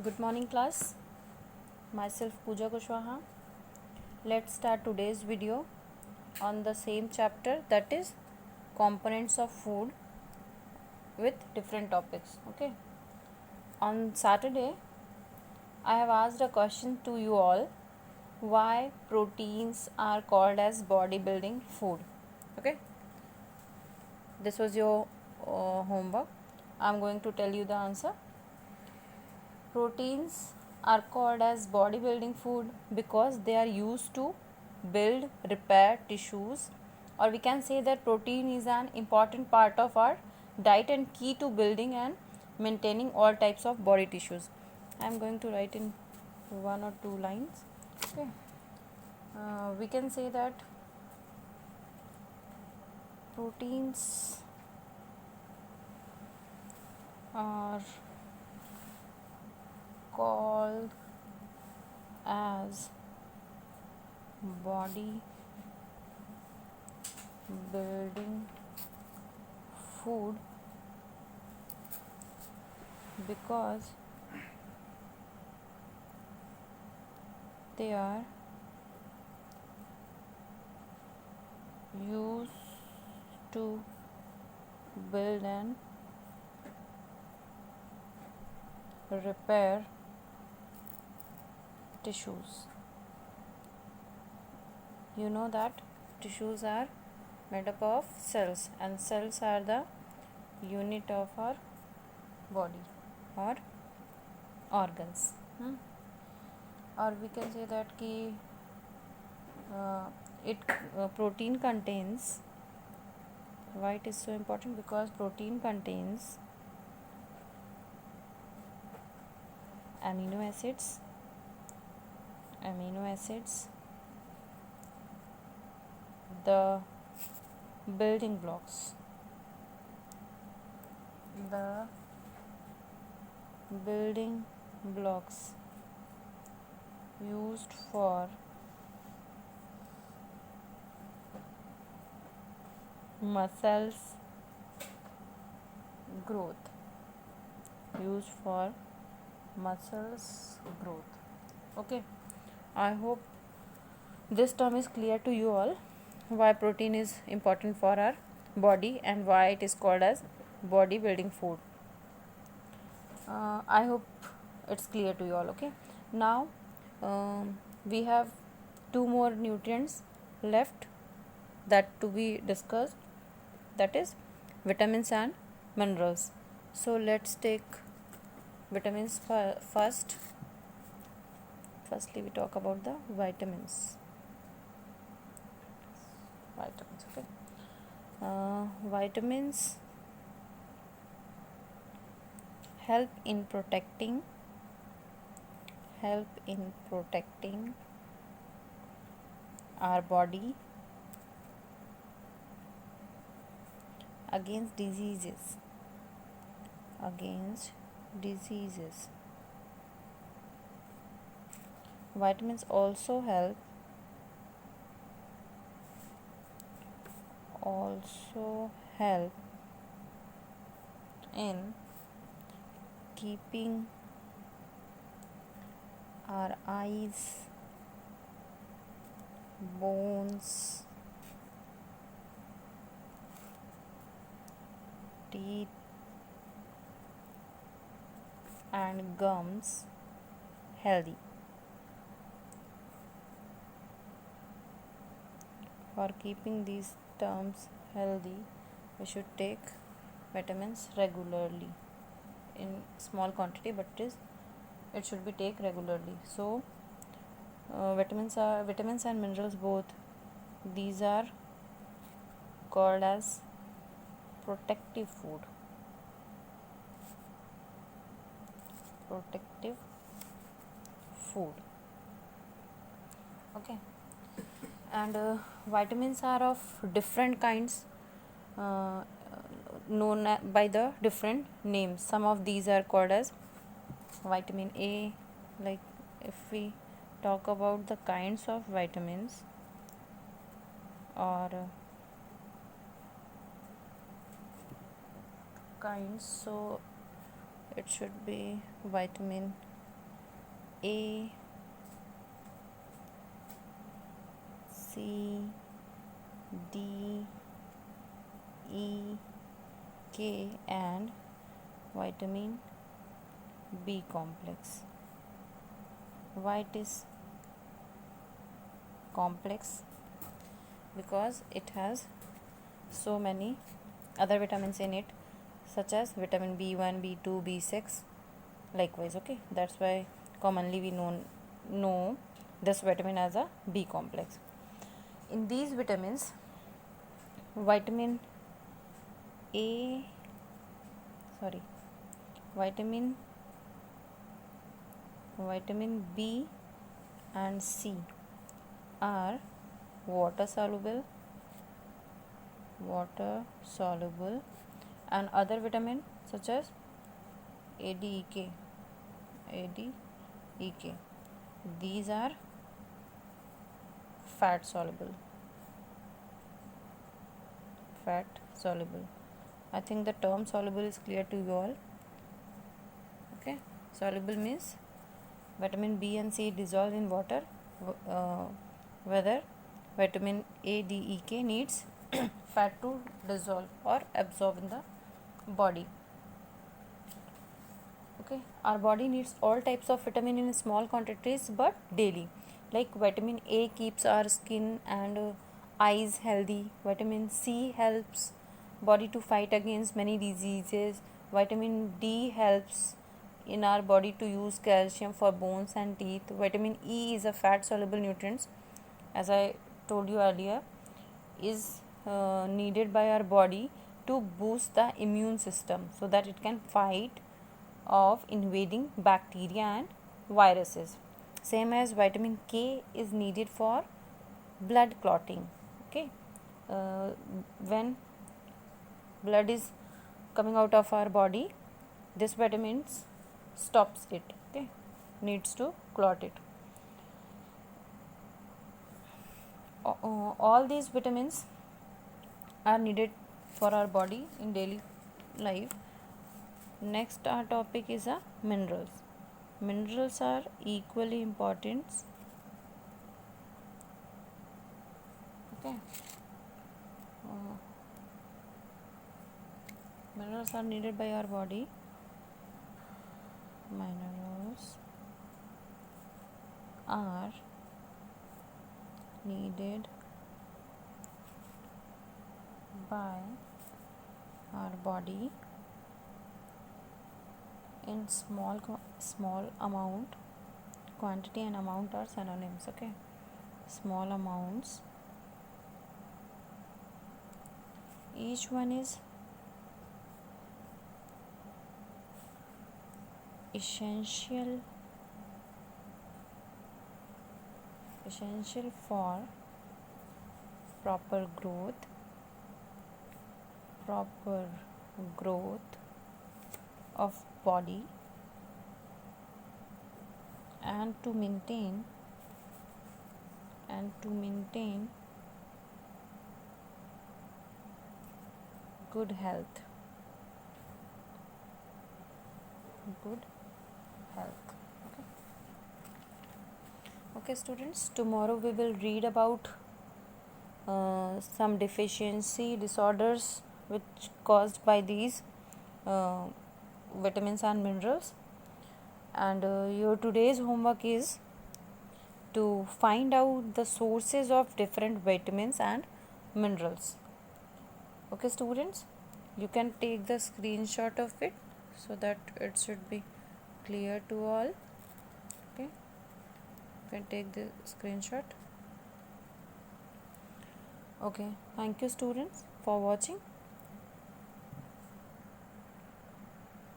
Good morning, class. Myself Pooja Kushwaha. Let's start today's video on the same chapter, that is components of food, with different topics. Okay. On Saturday, I have asked a question to you all: why proteins are called as bodybuilding food? Okay. This was your homework. I'm going to tell you the answer. Proteins are called as bodybuilding food because they are used to build, repair tissues, or we can say that protein is an important part of our diet and key to building and maintaining all types of body tissues. I am going to write in one or two lines. Okay. We can say that proteins are called as body building food because they are used to build and repair tissues. You know that tissues are made up of cells, and cells are the unit of our body or organs. Or we can say that uh, it protein contains, why it is so important, because protein contains amino acids, the building blocks, the building blocks used for muscles growth, used for muscles growth. Okay, I hope this term is clear to you all, why protein is important for our body and why it is called as bodybuilding food. I hope it's clear to you all. Okay, now we have two more nutrients left that to be discussed, that is vitamins and minerals. So let's take vitamins first. Firstly, we talk about the vitamins. Okay. Vitamins help in protecting our body against diseases. Vitamins also help in keeping our eyes, bones, teeth, and gums healthy. For keeping these terms healthy, we should take vitamins regularly in small quantity, but it should be take regularly. So vitamins and minerals, both these are called as protective food. Okay, and vitamins are of different kinds, uh, known by the different names. Some of these are called as vitamin A. Like if we talk about the kinds of vitamins, or kinds, so it should be vitamin A, C, D, E, K, and vitamin B complex. Why it is complex? Because it has so many other vitamins in it, such as vitamin B1, B2, B6 likewise. Okay, that's why commonly we know this vitamin as a B complex. In these vitamins, vitamin A, sorry, vitamin B and C are water soluble, and other vitamin such as ADEK, these are fat soluble. I think the term soluble is clear to you all. Okay, soluble means vitamin B and C dissolve in water, whether vitamin ADEK needs fat to dissolve or absorb in the body. Okay, our body needs all types of vitamin in small quantities but daily. Like vitamin A keeps our skin and eyes healthy. Vitamin C helps body to fight against many diseases. Vitamin D helps in our body to use calcium for bones and teeth. Vitamin E is a fat soluble nutrient, as I told you earlier, is needed by our body to boost the immune system so that it can fight of invading bacteria and viruses. Same as vitamin K is needed for blood clotting. Okay, when blood is coming out of our body, this vitamin stops it. Okay, needs to clot it. All these vitamins are needed for our body in daily life. Next, our topic is minerals. Minerals are equally important. Okay, minerals are needed by our body. Minerals are needed by our body in small amount. Quantity and amount are synonyms. Okay, small amounts, each one is essential for proper growth of body and to maintain good health. Okay, students, tomorrow we will read about some deficiency disorders which caused by these vitamins and minerals, and your today's homework is to find out the sources of different vitamins and minerals. Okay, students, you can take the screenshot of it so that it should be clear to all. Okay, you can take the screenshot. Okay, thank you students for watching.